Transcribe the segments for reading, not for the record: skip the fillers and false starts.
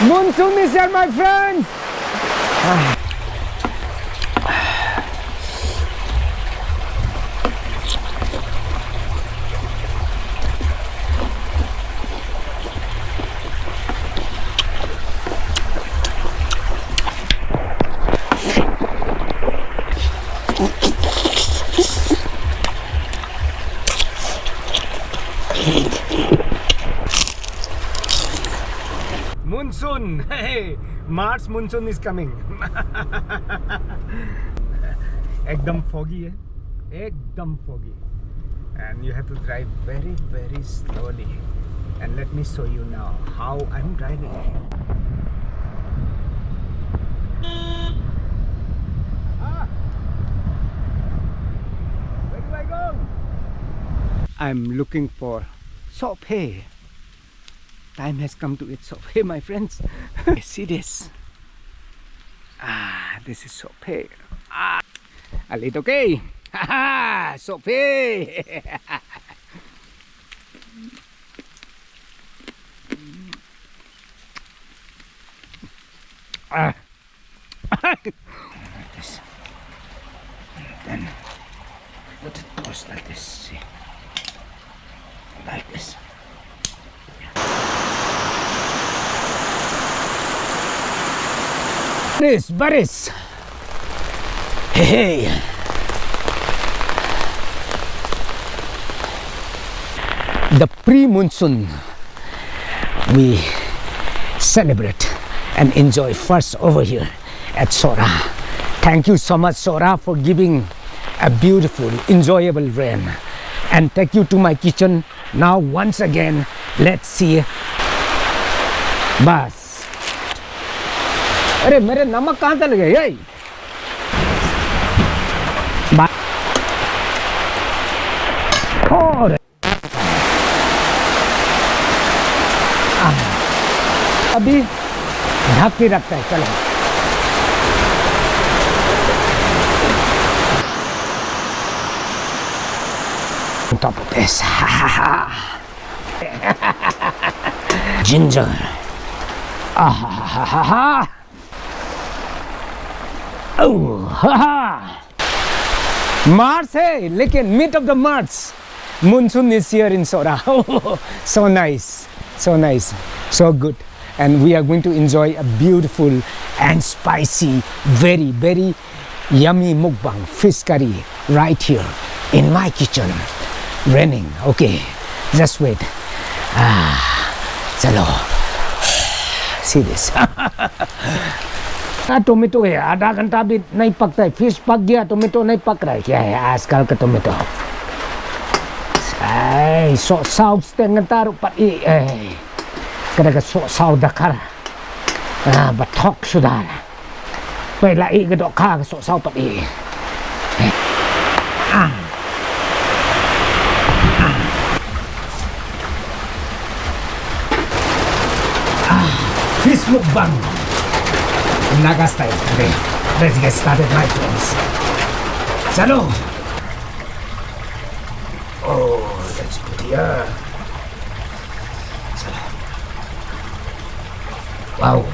Monsoon is here, my friends. Monsoon, hey, March monsoon is coming. Ekdam foggy, ekdam foggy, and you have to drive very, very slowly. And let me show you now how I'm driving. Where do I go? I'm looking for sope. Time has come to eat sope, my friends. See this? This is sope. I'll eat, okay? Haha, sope. Like this. Then let it toast like this. See? Like this. Baris. Hey, hey. The pre-monsoon we celebrate and enjoy first over here at Sora. Thank you so much, Sora, for giving a beautiful, enjoyable rain. And take you to my kitchen. Now once again, let's see. Bas. अरे मेरे नमक कहाँ चल गए ये? और अभी ढक के रखता है. चलो on top of this. Ginger. Oh, March है, लेकिन mid of the March, monsoon is here in Sora. So nice, so nice, so good, and we are going to enjoy a beautiful and spicy, very, very yummy mukbang fish curry right here in my kitchen. Raining, okay, just wait. चलो, see this. Tomato है, आधा घंटा भी नहीं पकता है. Fish पक गया, टोमेटो नहीं पक रहा है. क्या है आजकल का tomato? saus dengan taruh pati. Kadang saus dakar. Batok sudah. Baik lagi kedok kah saus pati. Fish mukbang. Naga style today. Let's get started, my friends. Chalo. Oh, let's put here. Chalo. Wow.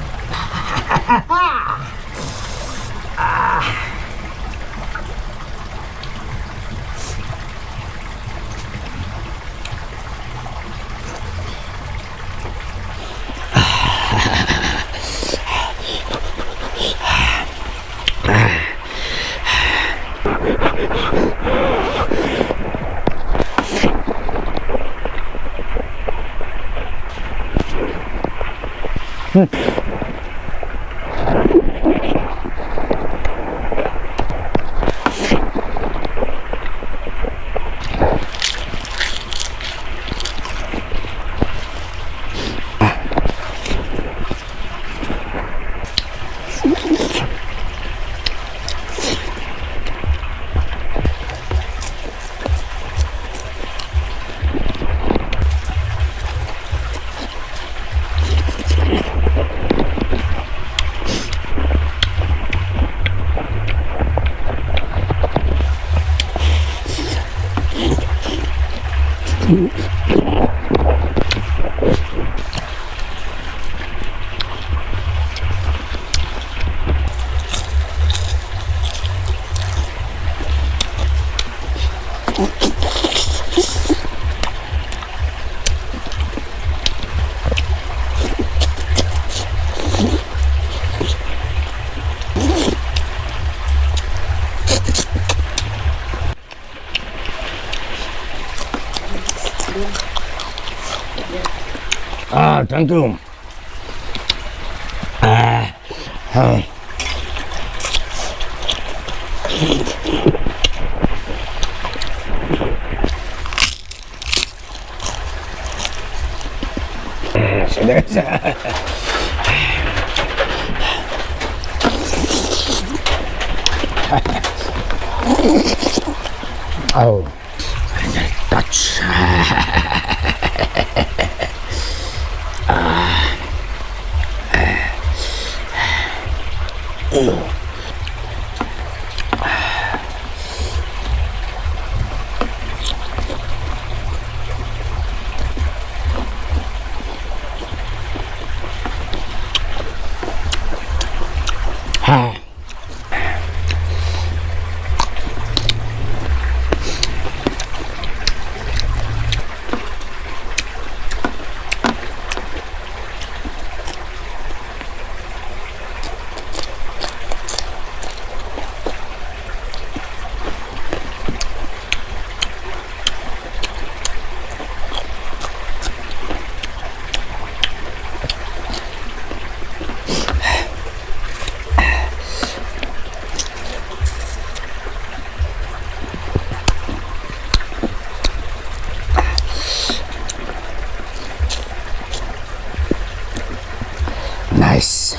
Ah, thank you. Oh, touch. Nice.